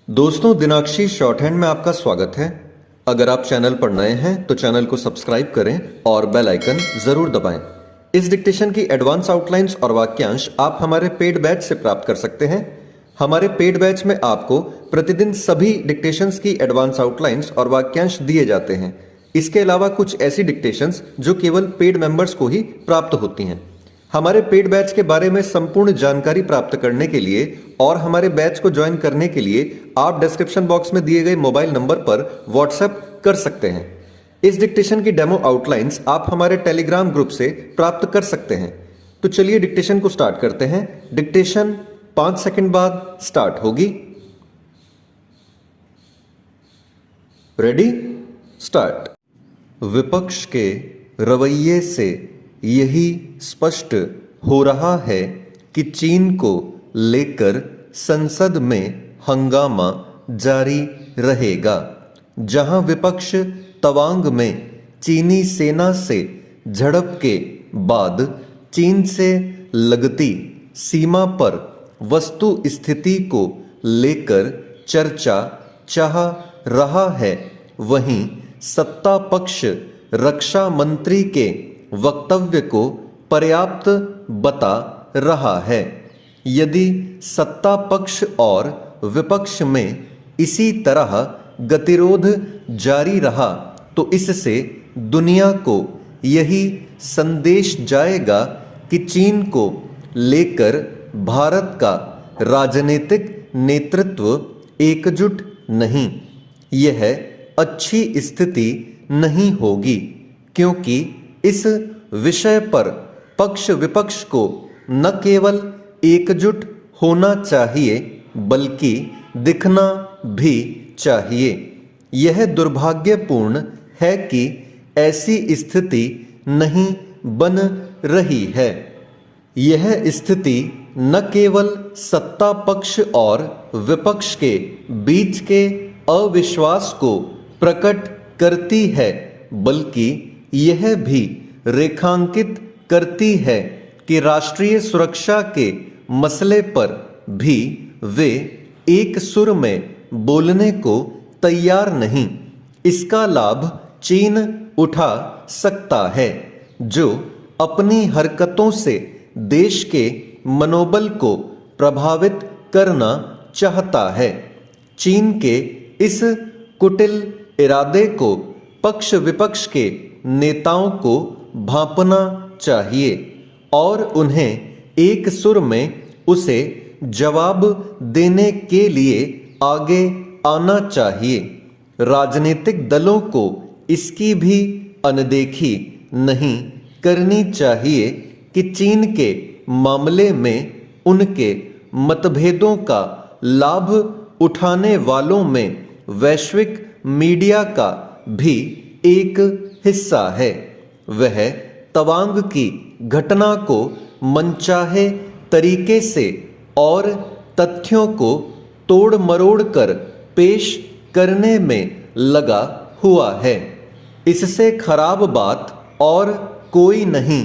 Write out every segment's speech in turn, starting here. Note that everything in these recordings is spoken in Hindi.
दोस्तों, दिनाक्षी शॉर्ट हैंड में आपका स्वागत है। अगर आप चैनल पर नए हैं तो चैनल को सब्सक्राइब करें और बेल आइकन जरूर दबाएं। इस डिक्टेशन की एडवांस आउटलाइंस और वाक्यांश आप हमारे पेड बैच से प्राप्त कर सकते हैं। हमारे पेड बैच में आपको प्रतिदिन सभी डिक्टेशंस की एडवांस आउटलाइंस और वाक्यांश दिए जाते हैं। इसके अलावा कुछ ऐसी डिक्टेशंस जो केवल पेड मेंबर्स को ही प्राप्त होती हैं। हमारे पेड बैच के बारे में संपूर्ण जानकारी प्राप्त करने के लिए और हमारे बैच को ज्वाइन करने के लिए आप डिस्क्रिप्शन बॉक्स में दिए गए मोबाइल नंबर पर व्हाट्सएप कर सकते हैं। इस डिक्टेशन की डेमो आउटलाइंस आप हमारे टेलीग्राम ग्रुप से प्राप्त कर सकते हैं। तो चलिए डिक्टेशन को स्टार्ट करते हैं। डिक्टेशन 5 सेकंड बाद स्टार्ट होगी। Ready, start. विपक्ष के रवैये से यही स्पष्ट हो रहा है कि चीन को लेकर संसद में हंगामा जारी रहेगा। जहां विपक्ष तवांग में चीनी सेना से झड़प के बाद चीन से लगती सीमा पर वस्तु स्थिति को लेकर चर्चा चाह रहा है, वहीं सत्ता पक्ष रक्षा मंत्री के वक्तव्य को पर्याप्त बता रहा है। यदि सत्ता पक्ष और विपक्ष में इसी तरह गतिरोध जारी रहा तो इससे दुनिया को यही संदेश जाएगा कि चीन को लेकर भारत का राजनीतिक नेतृत्व एकजुट नहीं। यह अच्छी स्थिति नहीं होगी, क्योंकि इस विषय पर पक्ष विपक्ष को न केवल एकजुट होना चाहिए बल्कि दिखना भी चाहिए। यह दुर्भाग्यपूर्ण है कि ऐसी स्थिति नहीं बन रही है। यह स्थिति न केवल सत्ता पक्ष और विपक्ष के बीच के अविश्वास को प्रकट करती है, बल्कि यह भी रेखांकित करती है कि राष्ट्रीय सुरक्षा के मसले पर भी वे एक सुर में बोलने को तैयार नहीं। इसका लाभ चीन उठा सकता है, जो अपनी हरकतों से देश के मनोबल को प्रभावित करना चाहता है। चीन के इस कुटिल इरादे को पक्ष विपक्ष के नेताओं को भांपना चाहिए और उन्हें एक सुर में उसे जवाब देने के लिए आगे आना चाहिए। राजनीतिक दलों को इसकी भी अनदेखी नहीं करनी चाहिए कि चीन के मामले में उनके मतभेदों का लाभ उठाने वालों में वैश्विक मीडिया का भी एक हिस्सा है। वह तवांग की घटना को मनचाहे तरीके से और तथ्यों को तोड़ मरोड़ कर पेश करने में लगा हुआ है। इससे खराब बात और कोई नहीं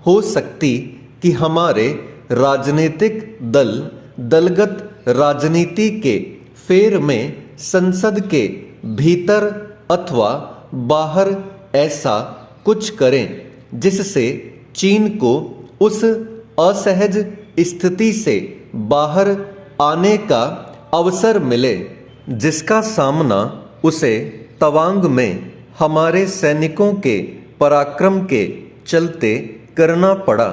हो सकती कि हमारे राजनीतिक दल दलगत राजनीति के फेर में संसद के भीतर अथवा बाहर ऐसा कुछ करें जिससे चीन को उस असहज स्थिति से बाहर आने का अवसर मिले जिसका सामना उसे तवांग में हमारे सैनिकों के पराक्रम के चलते करना पड़ा,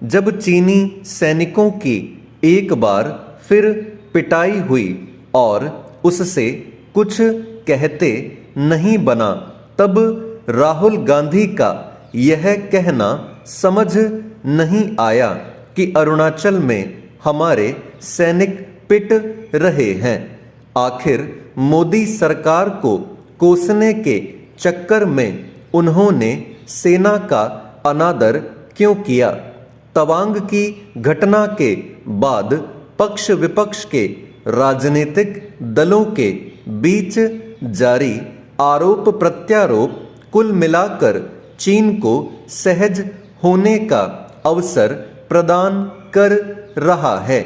जब चीनी सैनिकों की एक बार फिर पिटाई हुई और उससे कुछ कहते नहीं बना। तब राहुल गांधी का यह कहना समझ नहीं आया कि अरुणाचल में हमारे सैनिक पिट रहे हैं। आखिर मोदी सरकार को कोसने के चक्कर में उन्होंने सेना का अनादर क्यों किया? तवांग की घटना के बाद पक्ष विपक्ष के राजनीतिक दलों के बीच जारी आरोप प्रत्यारोप कुल मिलाकर चीन को सहज होने का अवसर प्रदान कर रहा है।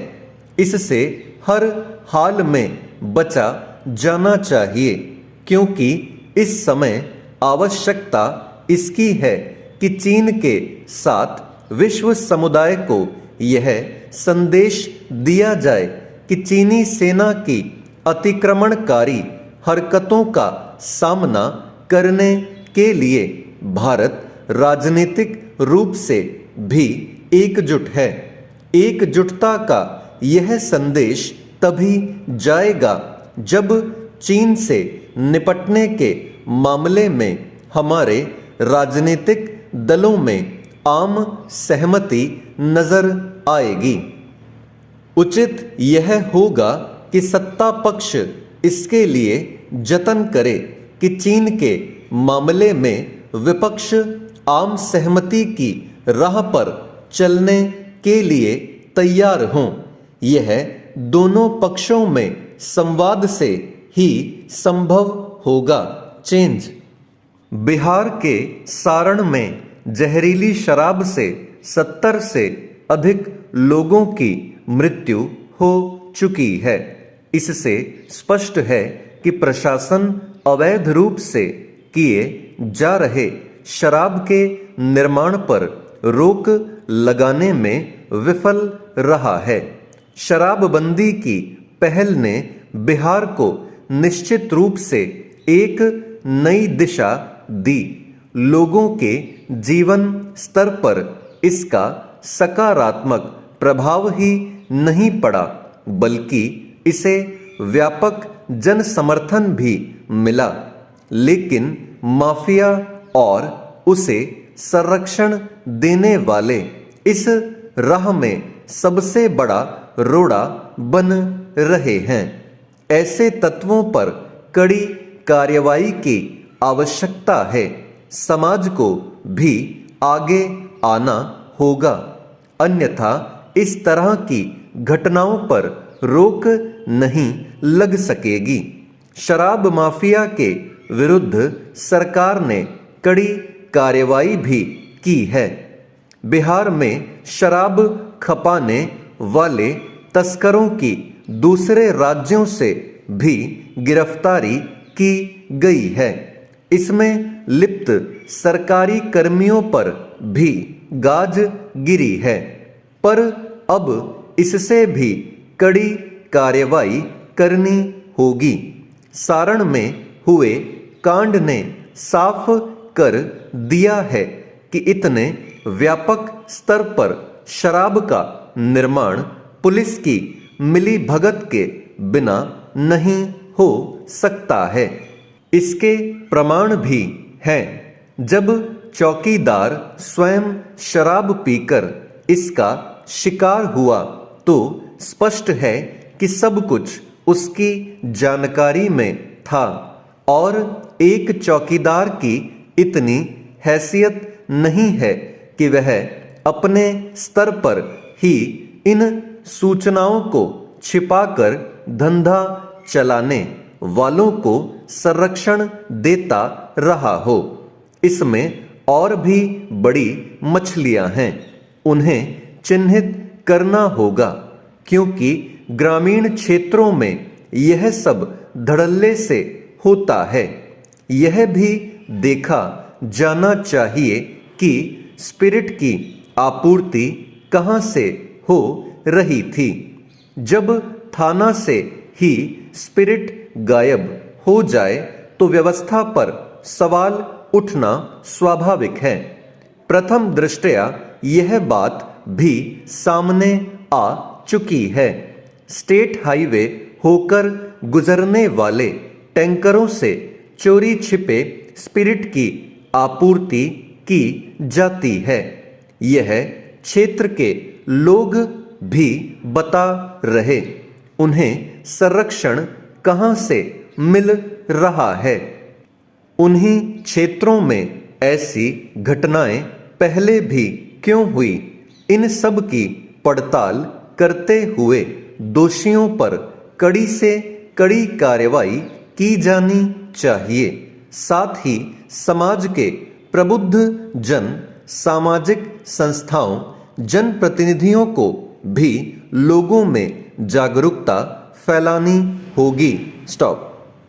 इससे हर हाल में बचा जाना चाहिए, क्योंकि इस समय आवश्यकता इसकी है कि चीन के साथ विश्व समुदाय को यह संदेश दिया जाए कि चीनी सेना की अतिक्रमणकारी हरकतों का सामना करने के लिए भारत राजनीतिक रूप से भी एकजुट है। एकजुटता का यह संदेश तभी जाएगा जब चीन से निपटने के मामले में हमारे राजनीतिक दलों में आम सहमति नजर आएगी। उचित यह होगा कि सत्ता पक्ष इसके लिए जतन करे कि चीन के मामले में विपक्ष आम सहमति की राह पर चलने के लिए तैयार हों। यह दोनों पक्षों में संवाद से ही संभव होगा। चेंज। बिहार के सारण में जहरीली शराब से 70 से अधिक लोगों की मृत्यु हो चुकी है। इससे स्पष्ट है कि प्रशासन अवैध रूप से किए जा रहे शराब के निर्माण पर रोक लगाने में विफल रहा है। शराबबंदी की पहल ने बिहार को निश्चित रूप से एक नई दिशा दी। लोगों के जीवन स्तर पर इसका सकारात्मक प्रभाव ही नहीं पड़ा, बल्कि इसे व्यापक जन समर्थन भी मिला। लेकिन माफिया और उसे संरक्षण देने वाले इस राह में सबसे बड़ा रोड़ा बन रहे हैं। ऐसे तत्वों पर कड़ी कार्रवाई की आवश्यकता है। समाज को भी आगे आना होगा, अन्यथा इस तरह की घटनाओं पर रोक नहीं लग सकेगी। शराब माफिया के विरुद्ध सरकार ने कड़ी कार्रवाई भी की है। बिहार में शराब खपाने वाले तस्करों की दूसरे राज्यों से भी गिरफ्तारी की गई है। इसमें लिप्त सरकारी कर्मियों पर भी गाज गिरी है, पर अब इससे भी कड़ी कार्रवाई करनी होगी। सारण में हुए कांड ने साफ कर दिया है कि इतने व्यापक स्तर पर शराब का निर्माण पुलिस की मिलीभगत के बिना नहीं हो सकता है। इसके प्रमाण भी हैं। जब चौकीदार स्वयं शराब पीकर इसका शिकार हुआ तो स्पष्ट है कि सब कुछ उसकी जानकारी में था और एक चौकीदार की इतनी हैसियत नहीं है कि वह अपने स्तर पर ही इन सूचनाओं को छिपाकर धंधा चलाने वालों को संरक्षण देता रहा हो। इसमें और भी बड़ी मछलियां हैं, उन्हें चिन्हित करना होगा, क्योंकि ग्रामीण क्षेत्रों में यह सब धड़ल्ले से होता है। यह भी देखा जाना चाहिए कि स्पिरिट की आपूर्ति कहां से हो रही थी। जब थाना से ही स्पिरिट गायब हो जाए तो व्यवस्था पर सवाल उठना स्वाभाविक है। प्रथम दृष्टया यह बात भी सामने आ चुकी है। स्टेट हाईवे होकर गुजरने वाले टैंकरों से चोरी छिपे स्पिरिट की आपूर्ति की जाती है। यह क्षेत्र के लोग भी बता रहे। उन्हें संरक्षण कहां से मिल रहा है। उन्हीं क्षेत्रों में ऐसी घटनाएं पहले भी क्यों हुई, इन सब की पड़ताल करते हुए दोषियों पर कड़ी से कड़ी कार्रवाई की जानी चाहिए। साथ ही समाज के प्रबुद्ध जन, सामाजिक संस्थाओं, जनप्रतिनिधियों को भी लोगों में जागरूकता फैलानी होगी। स्टॉप।